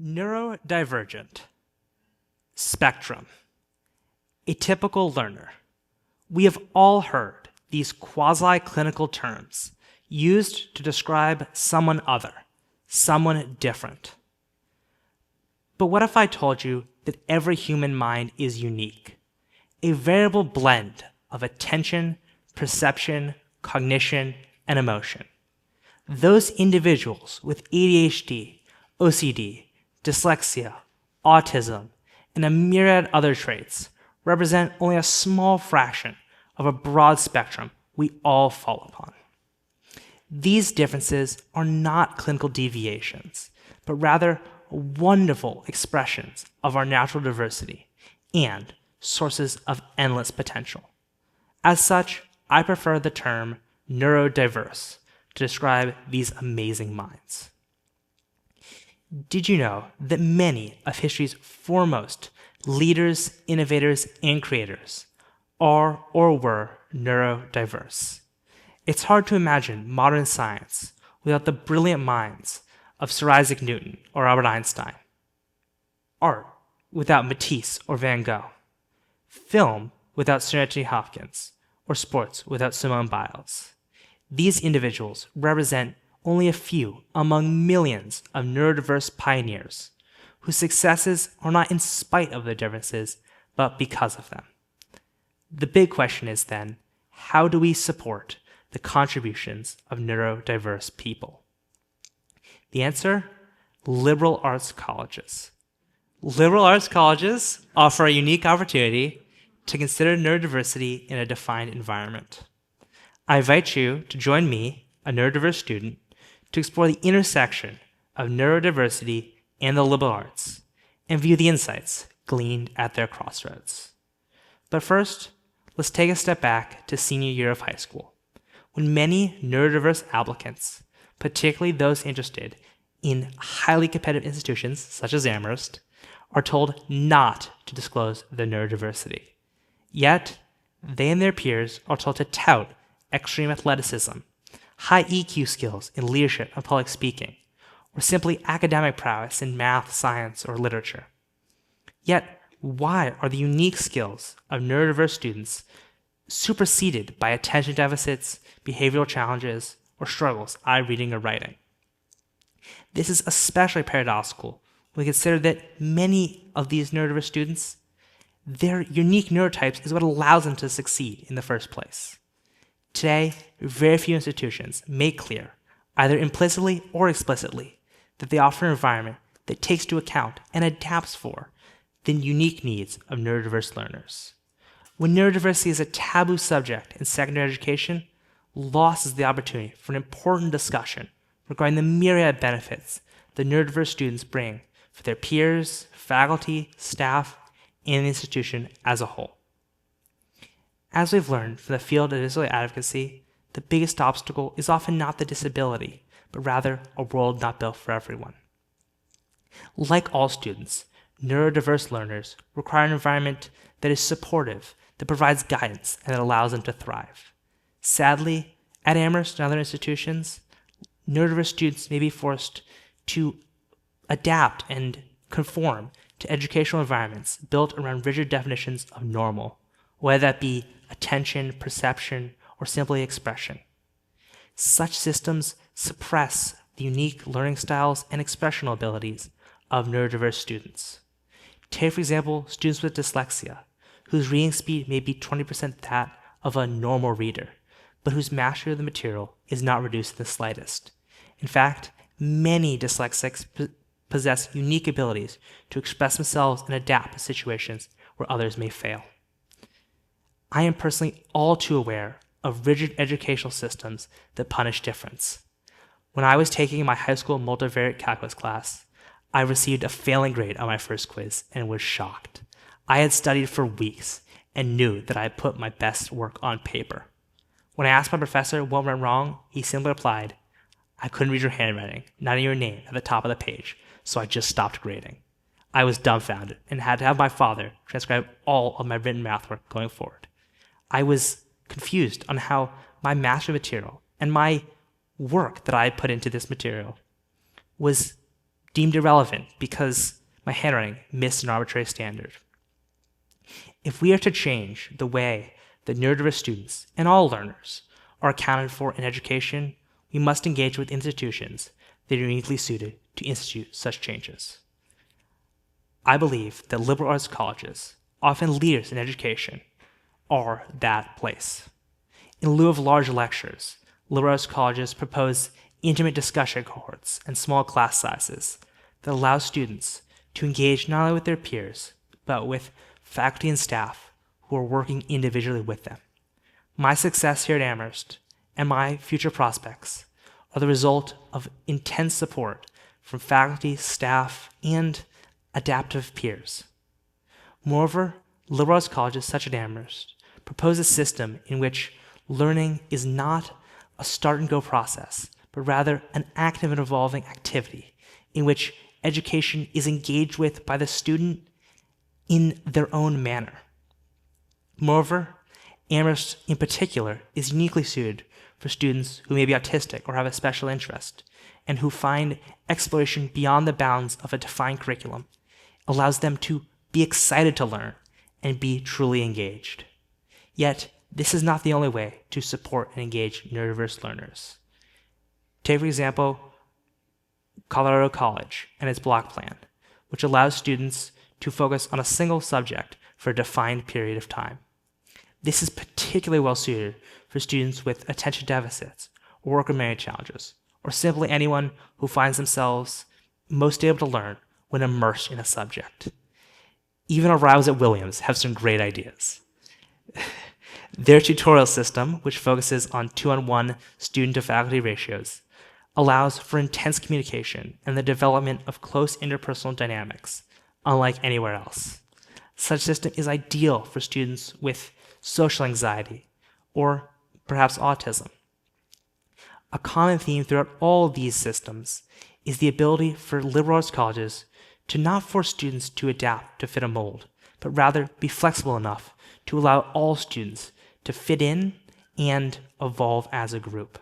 Neurodivergent. Spectrum. Atypical learner. We have all heard these quasi-clinical terms used to describe someone other, someone different. But what if I told you that every human mind is unique, a variable blend of attention, perception, cognition, and emotion? Those individuals with ADHD, OCD, dyslexia, autism, and a myriad other traits represent only a small fraction of a broad spectrum we all fall upon. These differences are not clinical deviations, but rather wonderful expressions of our natural diversity and sources of endless potential. As such, I prefer the term neurodiverse to describe these amazing minds. Did you know that many of history's foremost leaders, innovators, and creators are or were neurodiverse? It's hard to imagine modern science without the brilliant minds of Sir Isaac Newton or Albert Einstein, art without Matisse or Van Gogh, film without Sir Anthony Hopkins, or sports without Simone Biles. These individuals represent only a few among millions of neurodiverse pioneers whose successes are not in spite of their differences, but because of them. The big question is then, how do we support the contributions of neurodiverse people? The answer? Liberal arts colleges. Liberal arts colleges offer a unique opportunity to consider neurodiversity in a defined environment. I invite you to join me, a neurodiverse student, to explore the intersection of neurodiversity and the liberal arts and view the insights gleaned at their crossroads. But first, let's take a step back to senior year of high school, when many neurodiverse applicants, particularly those interested in highly competitive institutions such as Amherst, are told not to disclose their neurodiversity. Yet, they and their peers are told to tout extreme athleticism, high EQ skills in leadership and public speaking, or simply academic prowess in math, science, or literature. Yet, why are the unique skills of neurodiverse students superseded by attention deficits, behavioral challenges, or struggles reading or writing? This is especially paradoxical when we consider that many of these neurodiverse students, their unique neurotypes is what allows them to succeed in the first place. Today, very few institutions make clear, either implicitly or explicitly, that they offer an environment that takes into account and adapts for the unique needs of neurodiverse learners. When neurodiversity is a taboo subject in secondary education, loss is the opportunity for an important discussion regarding the myriad benefits that neurodiverse students bring for their peers, faculty, staff, and the institution as a whole. As we've learned from the field of disability advocacy, the biggest obstacle is often not the disability, but rather a world not built for everyone. Like all students, neurodiverse learners require an environment that is supportive, that provides guidance, and that allows them to thrive. Sadly, at Amherst and other institutions, neurodiverse students may be forced to adapt and conform to educational environments built around rigid definitions of normal, whether that be attention, perception, or simply expression. Such systems suppress the unique learning styles and expressional abilities of neurodiverse students. Take, for example, students with dyslexia, whose reading speed may be 20% that of a normal reader, but whose mastery of the material is not reduced in the slightest. In fact, many dyslexics possess unique abilities to express themselves and adapt to situations where others may fail. I am personally all too aware of rigid educational systems that punish difference. When I was taking my high school multivariate calculus class, I received a failing grade on my first quiz and was shocked. I had studied for weeks and knew that I had put my best work on paper. When I asked my professor what went wrong, he simply replied, "I couldn't read your handwriting, not even your name at the top of the page, so I just stopped grading." I was dumbfounded and had to have my father transcribe all of my written math work going forward. I was confused on how my mastery material and my work that I had put into this material was deemed irrelevant because my handwriting missed an arbitrary standard. If we are to change the way that neurodiverse students and all learners are accounted for in education, we must engage with institutions that are uniquely suited to institute such changes. I believe that liberal arts colleges, often leaders in education, are that place. In lieu of large lectures, liberal arts colleges propose intimate discussion cohorts and small class sizes that allow students to engage not only with their peers, but with faculty and staff who are working individually with them. My success here at Amherst and my future prospects are the result of intense support from faculty, staff, and adaptive peers. Moreover, liberal arts colleges such as Amherst propose a system in which learning is not a start-and-go process, but rather an active and evolving activity in which education is engaged with by the student in their own manner. Moreover, Amherst in particular is uniquely suited for students who may be autistic or have a special interest, and who find exploration beyond the bounds of a defined curriculum allows them to be excited to learn and be truly engaged. Yet, this is not the only way to support and engage neurodiverse learners. Take, for example, Colorado College and its block plan, which allows students to focus on a single subject for a defined period of time. This is particularly well suited for students with attention deficits or work or memory challenges, or simply anyone who finds themselves most able to learn when immersed in a subject. Even our rivals at Williams have some great ideas. Their tutorial system, which focuses on 2-on-1 student-to-faculty ratios, allows for intense communication and the development of close interpersonal dynamics, unlike anywhere else. Such system is ideal for students with social anxiety or perhaps autism. A common theme throughout all these systems is the ability for liberal arts colleges to not force students to adapt to fit a mold, but rather be flexible enough to allow all students to fit in and evolve as a group.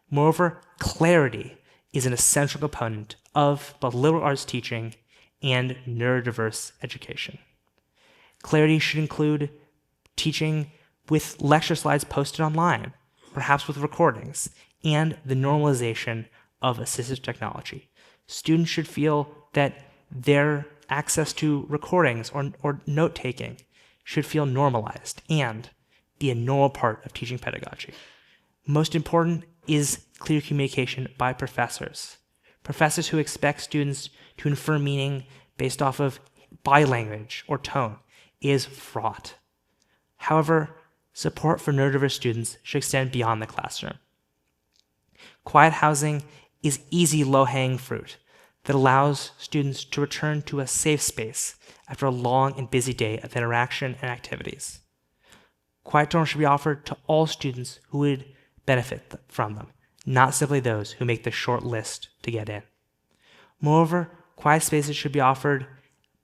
Moreover, clarity is an essential component of both liberal arts teaching and neurodiverse education. Clarity should include teaching with lecture slides posted online, perhaps with recordings, and the normalization of assistive technology. Students should feel that their access to recordings or note-taking should feel normalized and be a normal part of teaching pedagogy. Most important is clear communication by professors. Professors who expect students to infer meaning based off of body language or tone is fraught. However, support for neurodiverse students should extend beyond the classroom. Quiet housing is easy, low-hanging fruit that allows students to return to a safe space after a long and busy day of interaction and activities. Quiet dorms should be offered to all students who would benefit from them, not simply those who make the short list to get in. Moreover, quiet spaces should be offered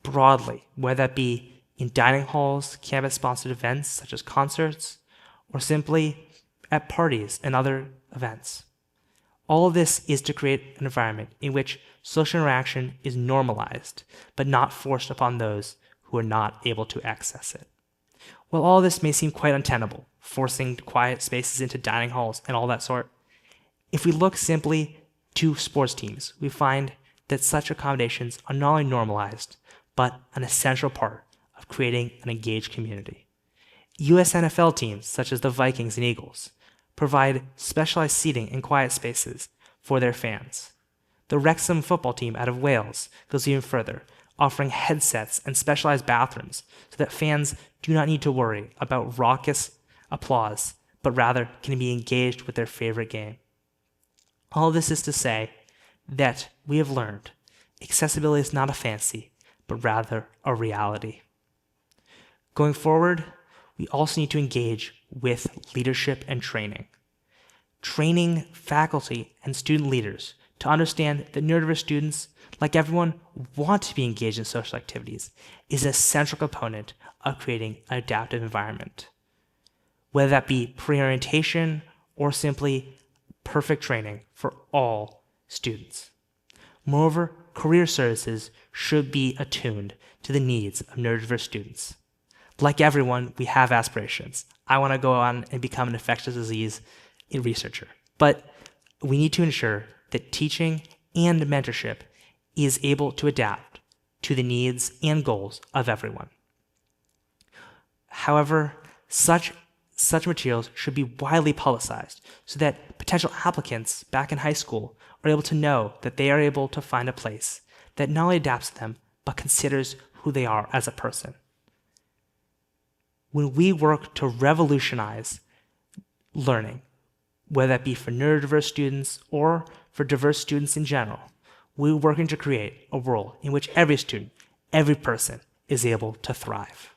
broadly, whether that be in dining halls, campus-sponsored events such as concerts, or simply at parties and other events. All of this is to create an environment in which social interaction is normalized, but not forced upon those who are not able to access it. While all of this may seem quite untenable, forcing quiet spaces into dining halls and all that sort, if we look simply to sports teams, we find that such accommodations are not only normalized, but an essential part of creating an engaged community. US NFL teams, such as the Vikings and Eagles, provide specialized seating and quiet spaces for their fans. The Wrexham football team out of Wales goes even further, offering headsets and specialized bathrooms so that fans do not need to worry about raucous applause, but rather can be engaged with their favorite game. All this is to say that we have learned accessibility is not a fancy, but rather a reality. Going forward, we also need to engage with leadership and training. Training faculty and student leaders to understand that neurodiverse students, like everyone, want to be engaged in social activities is an essential component of creating an adaptive environment. Whether that be pre-orientation or simply perfect training for all students. Moreover, career services should be attuned to the needs of neurodiverse students. Like everyone, we have aspirations. I want to go on and become an infectious disease researcher. But we need to ensure that teaching and mentorship is able to adapt to the needs and goals of everyone. However, such materials should be widely publicized so that potential applicants back in high school are able to know that they are able to find a place that not only adapts to them, but considers who they are as a person. When we work to revolutionize learning, whether that be for neurodiverse students or for diverse students in general, we're working to create a world in which every student, every person is able to thrive.